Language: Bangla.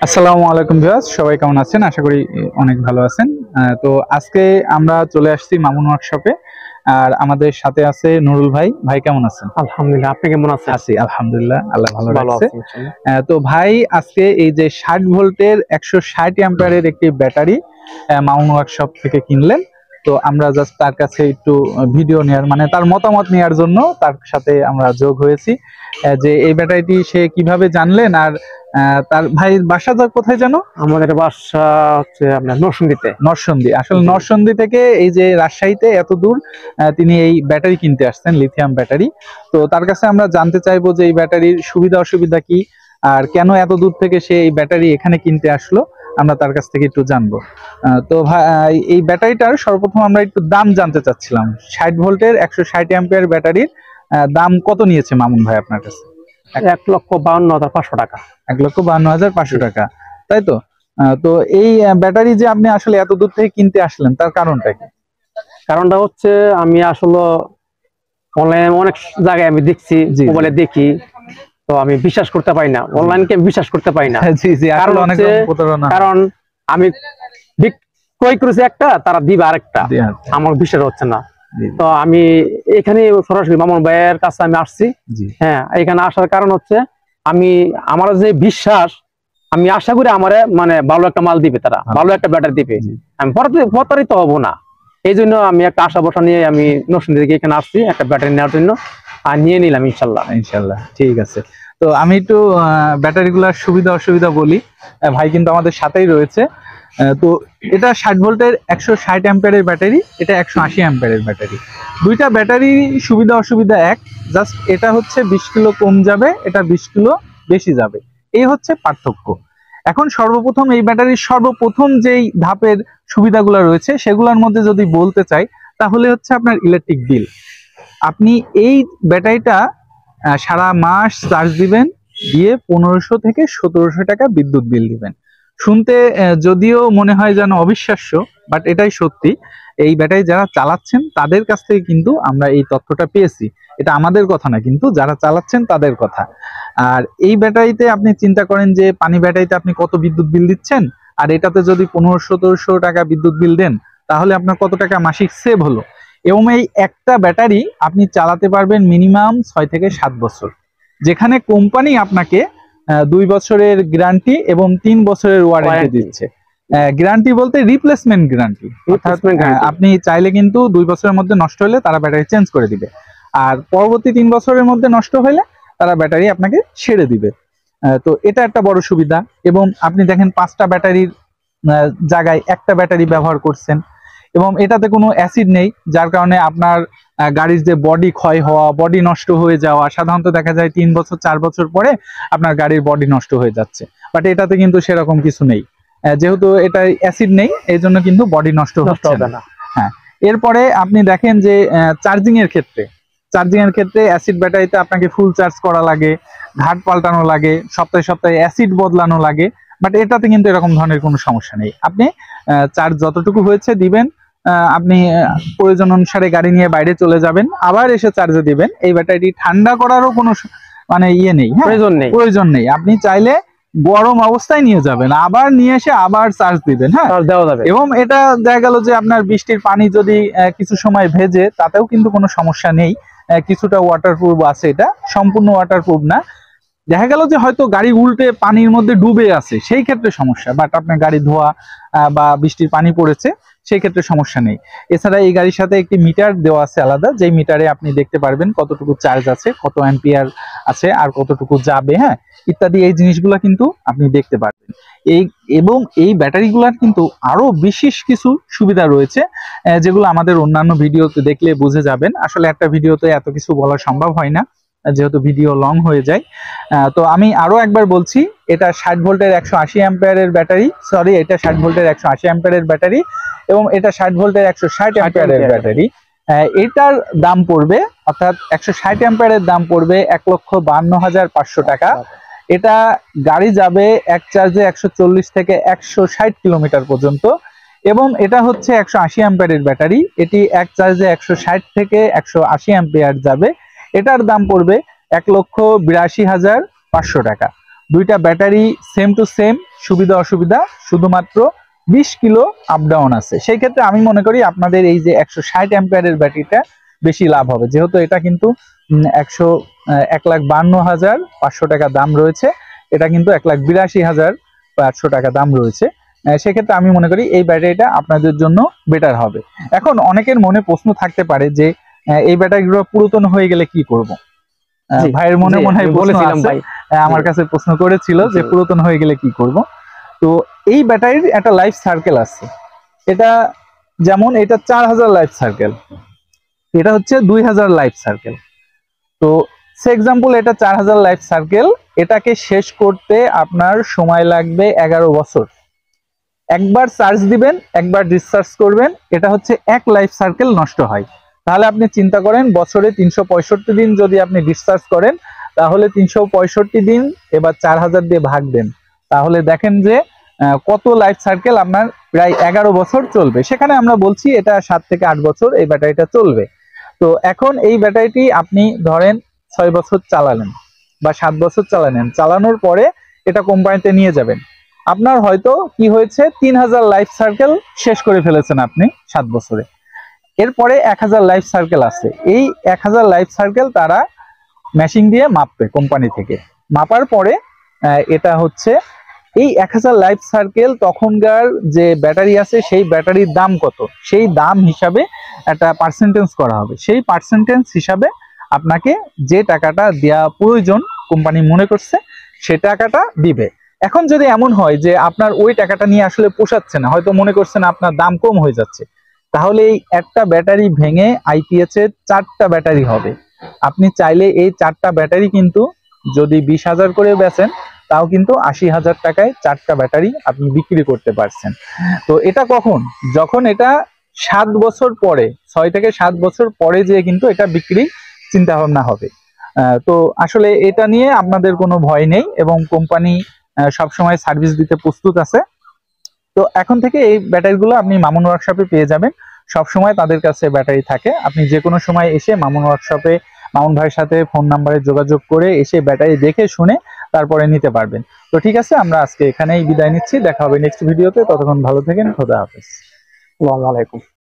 আসসালামু আলাইকুম ভিউয়ার্স, সবাই কেমন আছেন? আশা করি অনেক ভালো আছেন। তো আজকে আমরা চলে আসছি মামুন ওয়ার্কশপে। আর আমাদের সাথে আছে নুরুল ভাই। ভাই কেমন আছেন? আলহামদুলিল্লাহ, আপনি কেমন আছেন? আছি আলহামদুলিল্লাহ, আল্লাহ ভালো রাখছে। আছি ইনশাআল্লাহ। তো ভাই আজকে এই যে 60 ভোল্টের 160 অ্যাম্পিয়ারের একটি ব্যাটারি মামুন ওয়ার্কশপ থেকে কিনলেন। তো আমরা জাস্ট তার কাছে একটু ভিডিও নেওয়ার মানে তার মতামত নেওয়ার জন্য তার সাথে আমরা যোগ হয়েছি যে এই ব্যাটারিটি সে কিভাবে জানলেন। আর তার ভাই বাসা কোথায় জানো? আমাদের বাসা হচ্ছে আপনার নরসিংদীতে। নরসিংদী। আসলে নরসিংদী থেকে এই যে রাজশাহীতে এত দূর তিনি এই ব্যাটারি কিনতে আসছেন, লিথিয়াম ব্যাটারি। তো তার কাছে আমরা জানতে চাইবো যে এই ব্যাটারির সুবিধা অসুবিধা কি, আর কেন এত দূর থেকে সে এই ব্যাটারি এখানে কিনতে আসলো, আমরা তার কাছ থেকে একটু জানবো। তো ভাই এই ব্যাটারিটার সর্বপ্রথম আমরা একটু দাম জানতে চাচ্ছিলাম। 60 ভোল্টের 160 অ্যাম্পিয়ার ব্যাটারির দাম কত নিয়েছে মামুন ভাই আপনার কাছে? 1,52,500 টাকা। 1,52,500 টাকা, তাই তো? তো এই ব্যাটারি যে আপনি আসলে এত দূর থেকে কিনতে আসলেন, তার কারণটা কি? কারণটা হচ্ছে আমি আসলে অনলাইনে অনেক জায়গায় আমি দেখছি, মোবাইলে দেখি, তো আমি বিশ্বাস করতে পারি না, অনলাইনকে বিশ্বাস করতে পারি না। জি জি, আসলে অনেক প্রতারণা। কারণ আমি ক্রয় করেছি একটা, তারা দিবে আরেকটা, আমার বিশ্বাস হচ্ছে না। তো আমি এখানে সরাসরি মামুন ভাইয়ের কাছে আমি আসছি। হ্যাঁ, এখানে আসার কারণ হচ্ছে আমি আমার যে বিশ্বাস, আমি আশা করি আমারে মানে ভালো একটা মাল দিবে, তারা ভালো একটা ব্যাটারি দিবে, আমি প্রতারিত হবো না। এই জন্য আমি একটা আশা ভরসা নিয়ে আমি নরসিংদী থেকে এখানে আসছি একটা ব্যাটারি নেওয়ার জন্য, আর নিয়ে নিলাম ইনশাল্লাহ। ইনশাল্লাহ ঠিক আছে। তো আমি একটু ব্যাটারিগুলোর সুবিধা অসুবিধা বলি। ভাই কিন্তু আমাদের সাথেই রয়েছে। তো এটা 60 ভোল্টের 160 অ্যাম্পিয়ারের ব্যাটারি, এটা 180 অ্যাম্পিয়ারের ব্যাটারি। দুইটা ব্যাটারি সুবিধা অসুবিধা এক, জাস্ট এটা হচ্ছে 20 কিলো কম যাবে, এটা 20 কিলো বেশি যাবে, এই হচ্ছে পার্থক্য। এখন সর্বপ্রথম এই ব্যাটারির সর্বপ্রথম যেই ধাপের সুবিধাগুলো রয়েছে সেগুলোর মধ্যে যদি বলতে চাই, তাহলে হচ্ছে আপনার ইলেকট্রিক বিল। আপনি এই ব্যাটারিটা সারা মাস চার্জ দিবেন, দিয়ে 1500 থেকে 1700 টাকা বিদ্যুৎ বিল দিবেন। শুনতে যদিও মনে হয় যেন অবিশ্বাস্য, বাট এটাই সত্যি। এই ব্যাটারি যারা চালাচ্ছেন তাদের কাছ থেকে কিন্তু আমরা এই তথ্যটা পেয়েছি। এটা আমাদের কথা না, কিন্তু যারা চালাচ্ছেন তাদের কথা। আর এই ব্যাটারিতে আপনি চিন্তা করেন যে পানি ব্যাটারিতে আপনি কত বিদ্যুৎ বিল দিচ্ছেন, আর এটাতে যদি 1500-1700 টাকা বিদ্যুৎ বিল দেন, তাহলে আপনার কত টাকা মাসিক সেভ হলো। এবং এই একটা ব্যাটারি আপনি চালাতে পারবেন মিনিমাম 6 থেকে 7 বছর, যেখানে কোম্পানি আপনাকে 2 বছরের গ্যারান্টি এবং 3 বছরের ওয়ারেন্টি দিচ্ছে। গ্যারান্টি বলতে রিপ্লেসমেন্ট গ্যারান্টি, আপনি চাইলে কিন্তু 2 বছরের মধ্যে নষ্ট হলে তারা ব্যাটারি চেঞ্জ করে দিবে, আর পরবর্তী 3 বছরের মধ্যে নষ্ট হলে তারা ব্যাটারি আপনাকে ছেড়ে দিবে। তো এটা একটা বড় সুবিধা। এবং আপনি দেখেন 5টা ব্যাটারির জায়গায় একটা ব্যাটারি ব্যবহার করছেন, এবং এটাতে কোনো অ্যাসিড নেই, যার কারণে আপনার গাড়ির যে বডি ক্ষয় হওয়া, বডি নষ্ট হয়ে যাওয়া, সাধারণত দেখা যায় 3 বছর 4 বছর পরে আপনার গাড়ির বডি নষ্ট হয়ে যাচ্ছে, বাট এটাতে কিন্তু সেরকম কিছু নেই। যেহেতু এটা অ্যাসিড নেই, এই জন্য কিন্তু বডি নষ্ট হচ্ছে না। হ্যাঁ, এরপরে আপনি দেখেন যে চার্জিং এর ক্ষেত্রে অ্যাসিড ব্যাটারিতে আপনাকে ফুল চার্জ করা লাগে, ঘাট পাল্টানো লাগে, সপ্তাহে সপ্তাহে অ্যাসিড বদলানো লাগে, বাট এটাতে কিন্তু এরকম ধরনের কোনো সমস্যা নেই। আপনি চার্জ যতটুকু হয়েছে দিবেন, আপনি প্রয়োজন অনুসারে গাড়ি নিয়ে বাইরে চলে যাবেন, আবার এসে চার্জে দিবেন। এই ব্যাটারিটি ঠান্ডা করারও কোনো মানে ইয়ে নেই, প্রয়োজন নেই। আপনি চাইলে গরম অবস্থায় নিয়ে যাবেন, আবার নিয়ে এসে আবার চার্জ দিবেন। হ্যাঁ, এবং এটা দেখা গেল যে আপনার বৃষ্টির পানি যদি কিছু সময় ভেজে, তাতেও কিন্তু কোনো সমস্যা নেই। কিছুটা ওয়াটারপ্রুফ আছে, এটা সম্পূর্ণ ওয়াটারপ্রুফ না। দেখা গেল যে হয়তো গাড়ি উল্টে পানির মধ্যে ডুবে আছে, সেই ক্ষেত্রে সমস্যা, বাট আপনার গাড়ি ধোয়া বা বৃষ্টির পানি পড়েছে, সেই ক্ষেত্রে সমস্যা নেই। এছাড়া এই গাড়ির সাথে একটি মিটার দেওয়া আছে আলাদা, যেই মিটারে আপনি দেখতে পারবেন কতটুকু চার্জ আছে, কত অ্যাম্পিয়ার আছে, আর কতটুকু যাবে, হ্যাঁ, ইত্যাদি এই জিনিসগুলো কিন্তু আপনি দেখতে পারবেন। এবং এই ব্যাটারিগুলোর কিন্তু আরো বিশেষ কিছু সুবিধা রয়েছে, যেগুলো আমাদের অন্যান্য ভিডিওতে দেখলে বুঝে যাবেন। আসলে একটা ভিডিওতে এত কিছু বলা সম্ভব হয় না, যেহেতু ভিডিও লং হয়ে যায়। তো আমি আরো একবার বলছি, এটা 60 ভোল্টের 180 অ্যাম্পিয়ারের ব্যাটারি, এটা 60 ভোল্টের 180 অ্যাম্পিয়ারের ব্যাটারি, এবং এটা 60 ভোল্টের 160 অ্যাম্পিয়ারের ব্যাটারি। এটার দাম পড়বে, অর্থাৎ 160 অ্যাম্পিয়ারের দাম পড়বে 1,52,500 টাকা। এটা গাড়ি যাবে এক চার্জে 140 থেকে 160 কিলোমিটার পর্যন্ত, এবং এটা হচ্ছে 180 অ্যাম্পিয়ারের ব্যাটারি। এটি এক চার্জে 160 থেকে 180 অ্যাম্পিয়ার যাবে। এটার দাম পড়বে 1,82,500 টাকা। দুইটা ব্যাটারি সেম টু সেম, সুবিধা অসুবিধা শুধুমাত্র 20 কিলো আপ ডাউন আছে। সেই ক্ষেত্রে আমি মনে করি আপনাদের এই যে 160 অ্যাম্পিয়ারের ব্যাটারিটা বেশি লাভ হবে, যেহেতু এটা কিন্তু 1,52,500 টাকা দাম রয়েছে, এটা কিন্তু 1,82,500 টাকা দাম রয়েছে। সেক্ষেত্রে আমি মনে করি এই ব্যাটারিটা আপনাদের জন্য বেটার হবে। এখন অনেকের মনে প্রশ্ন থাকতে পারে যে এই ব্যাটারিগুলো পুরাতন হয়ে গেলে কি করব। ভাইয়ের মনে হয় বলেছিলাম, ভাই আমার কাছে প্রশ্ন করেছিল যে পুরাতন হয়ে গেলে কি করব। তো এই ব্যাটারির একটা লাইফ সার্কেল আছে। এটা যেমন এটা 4000 লাইফ সার্কেল, এটা হচ্ছে 2000 লাইফ সার্কেল। তো সে এক্সাম্পল এটা 4000 লাইফ সার্কেল, এটাকে শেষ করতে আপনার সময় লাগবে 11 বছর। একবার চার্জ দিবেন, একবার ডিসচার্জ করবেন, এটা হচ্ছে 1 লাইফ সার্কেল নষ্ট হয়। তাহলে আপনি চিন্তা করেন বছরে 365 দিন যদি আপনি ডিসচার্জ করেন, তাহলে 365 দিন এবার 4000 দিয়ে ভাগ দেন, তাহলে দেখেন যে কত লাইফ সার্কেল আপনার প্রায় 11 বছর চলবে। সেখানে আমরা বলছি এটা 7 থেকে 8 বছর এই ব্যাটারিটা চলবে। তো এখন এই ব্যাটারিটি আপনি ধরেন 6 বছর চালালেন বা 7 বছর চালালেন, চালানোর পরে এটা কোম্পানিতে নিয়ে যাবেন। আপনার হয়তো কি হয়েছে 3000 লাইফ সার্কেল শেষ করে ফেলেছেন আপনি 7 বছরে। এরপরে 1000 লাইফ সার্কেল আছে। এই 1000 লাইফ সার্কেল তারা মেশিন দিয়ে মাপবে কোম্পানি থেকে। মাপার পরে এটা হচ্ছে এই 1000 লাইফ সার্কেল তখনকার যে ব্যাটারি আছে সেই ব্যাটারির দাম কত, সেই দাম হিসাবে একটা পার্সেন্টেজ করা হবে। সেই পার্সেন্টেজ হিসাবে আপনাকে যে টাকাটা দেওয়া প্রয়োজন কোম্পানি মনে করছে সে টাকাটা দিবে। এখন যদি এমন হয় যে আপনার ওই টাকাটা নিয়ে আসলে পোষাচ্ছে না, হয়তো মনে করছেন আপনার দাম কম হয়ে যাচ্ছে, তাহলে এই একটা ব্যাটারি ভেঙে আইপিএস এর 4টা ব্যাটারি হবে। আপনি চাইলে এই 4টা ব্যাটারি কিন্তু যদি 20,000 করে বেচেন, তাও কিন্তু 80,000 টাকায় 4টা ব্যাটারি আপনি বিক্রি করতে পারছেন। তো এটা কখন, যখন এটা 7 বছর পরে, 6 থেকে 7 বছর পরে যে কিন্তু এটা বিক্রি চিন্তা ভাবনা হবে। তো আসলে এটা নিয়ে আপনাদের কোনো ভয় নেই এবং কোম্পানি সবসময় সার্ভিস দিতে প্রস্তুত আছে। তো এখন থেকে এই ব্যাটারিগুলো আপনি মামুন ওয়ার্কশপে পেয়ে যাবেন। সব সময় তাদের কাছে ব্যাটারি থাকে, আপনি যে কোনো সময় এসে মামুন ওয়ার্কশপে মামুন ভাইয়ের সাথে ফোন নাম্বারে যোগাযোগ করে এসে ব্যাটারি দেখে শুনে তারপরে নিতে পারবেন। তো ঠিক আছে, আমরা আজকে এখানেই বিদায় নিচ্ছি, দেখা হবে নেক্সট ভিডিওতে। ততক্ষণ ভালো থাকেন, খোদা হাফেজ। আসসালামু আলাইকুম।